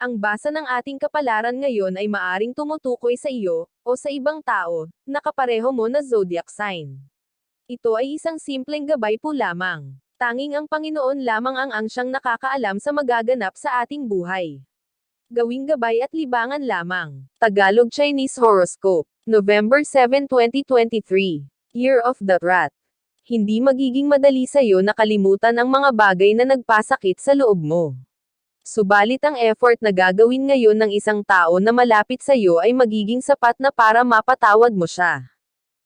Ang basa ng ating kapalaran ngayon ay maaring tumutukoy sa iyo, o sa ibang tao, na kapareho mo na zodiac sign. Ito ay isang simpleng gabay po lamang. Tanging ang Panginoon lamang ang siyang nakakaalam sa magaganap sa ating buhay. Gawing gabay at libangan lamang. Tagalog Chinese Horoscope. November 7, 2023. Year of the Rat. Hindi magiging madali sa iyo nakalimutan ang mga bagay na nagpasakit sa loob mo. Subalit ang effort na gagawin ngayon ng isang tao na malapit sa iyo ay magiging sapat na para mapatawad mo siya.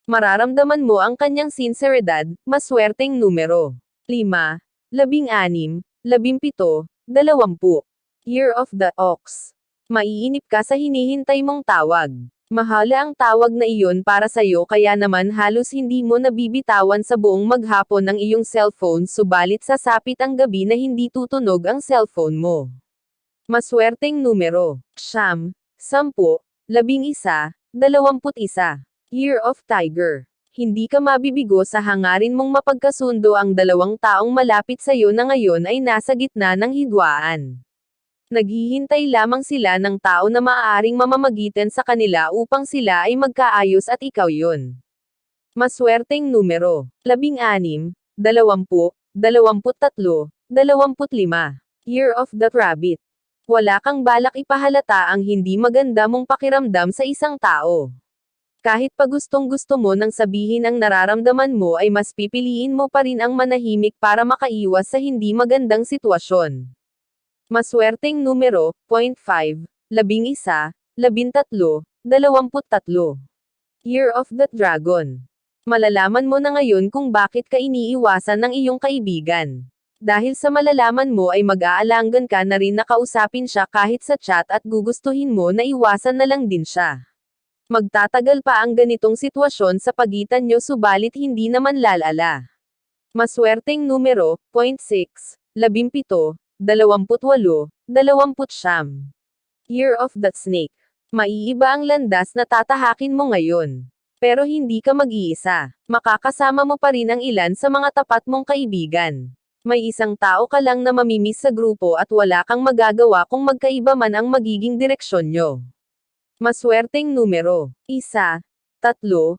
Mararamdaman mo ang kanyang sinseridad, maswerteng numero. 5, 16, 17, 20. Year of the Ox. Maiinip ka sa hinihintay mong tawag. Mahalaga ang tawag na iyon para sa iyo kaya naman halos hindi mo nabibitawan sa buong maghapon ang iyong cellphone subalit sasapit ang gabi na hindi tutunog ang cellphone mo. Maswerteng numero. 9, 10, 11, 21. Year of Tiger. Hindi ka mabibigo sa hangarin mong mapagkasundo ang dalawang taong malapit sa iyo na ngayon ay nasa gitna ng hidwaan. Naghihintay lamang sila ng tao na maaaring mamamagitan sa kanila upang sila ay magkaayos at ikaw yun. Maswerteng numero. 16, 20, 23, 25. Year of the Rabbit. Wala kang balak ipahalata ang hindi maganda mong pakiramdam sa isang tao. Kahit pa gustong-gusto mo nang sabihin ang nararamdaman mo ay mas pipiliin mo pa rin ang manahimik para makaiwas sa hindi magandang sitwasyon. Maswerteng numero, 0.5, 11, 13, 23. Year of the Dragon. Malalaman mo na ngayon kung bakit ka iniiwasan ng iyong kaibigan. Dahil sa malalaman mo ay mag-aalanggan ka na rin na kausapin siya kahit sa chat at gugustuhin mo na iwasan na lang din siya. Magtatagal pa ang ganitong sitwasyon sa pagitan nyo subalit hindi naman lalala. Maswerteng numero, 0.6, 17, 28, 20. Year of the Snake. Maiiba ang landas na tatahakin mo ngayon. Pero hindi ka mag-iisa. Makakasama mo pa rin ang ilan sa mga tapat mong kaibigan. May isang tao ka lang na mamimiss sa grupo at wala kang magagawa kung magkaiba man ang magiging direksyon nyo. Maswerteng numero. 1, 3, 12,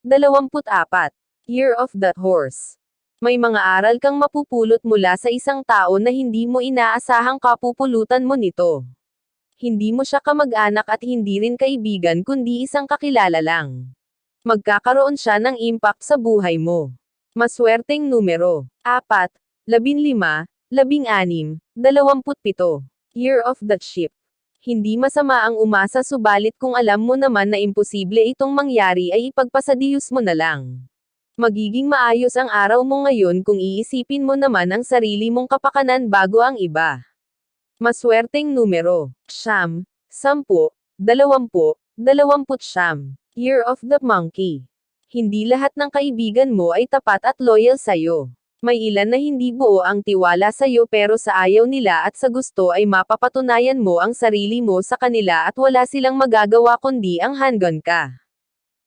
24. Year of the Horse. May mga aral kang mapupulot mula sa isang tao na hindi mo inaasahang kapupulutan mo nito. Hindi mo siya kamag-anak at hindi rin kaibigan kundi isang kakilala lang. Magkakaroon siya ng impact sa buhay mo. Maswerteng numero. 4, 15, 16, 27. Year of the Sheep. Hindi masama ang umasa subalit kung alam mo naman na imposible itong mangyari ay ipagpasadiyos mo na lang. Magiging maayos ang araw mo ngayon kung iisipin mo naman ang sarili mong kapakanan bago ang iba. Maswerteng numero. 9, 10, 20, 20. Year of the Monkey. Hindi lahat ng kaibigan mo ay tapat at loyal sa'yo. May ilan na hindi buo ang tiwala sa'yo pero sa ayaw nila at sa gusto ay mapapatunayan mo ang sarili mo sa kanila at wala silang magagawa kundi ang handgun ka.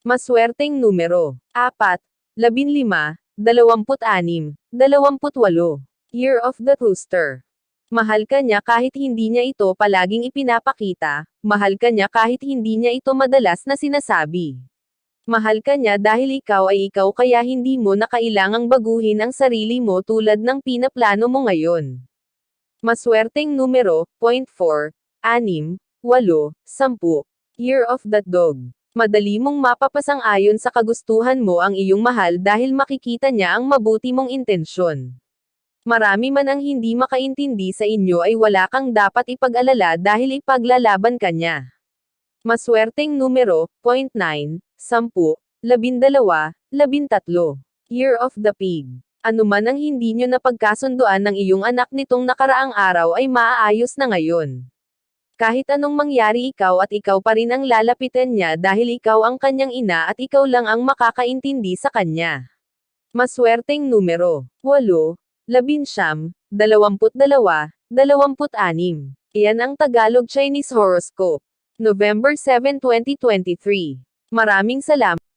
Maswerteng numero. 4, 15, 26, 28. Year of the Rooster. Mahal ka niya kahit hindi niya ito palaging ipinapakita, mahal ka niya kahit hindi niya ito madalas na sinasabi. Mahal ka niya dahil ikaw ay ikaw kaya hindi mo na kailangang baguhin ang sarili mo tulad ng pinaplano mo ngayon. Maswerteng numero, 0.4, 6, 8, 10. Year of the Dog. Madali mong mapapasang-ayon sa kagustuhan mo ang iyong mahal dahil makikita niya ang mabuti mong intensyon. Marami man ang hindi makaintindi sa inyo ay wala kang dapat ipag-alala dahil ipaglalaban ka niya. Maswerteng numero, 0.9, 10, 12, 13. Year of the Pig. Ano man ang hindi nyo napagkasunduan ng iyong anak nitong nakaraang araw ay maaayos na ngayon. Kahit anong mangyari ikaw at ikaw pa rin ang lalapitan niya dahil ikaw ang kanyang ina at ikaw lang ang makakaintindi sa kanya. Maswerteng numero. 8, 11, 22, 26. Iyan ang Tagalog Chinese Horoscope. November 7, 2023. Maraming salamat.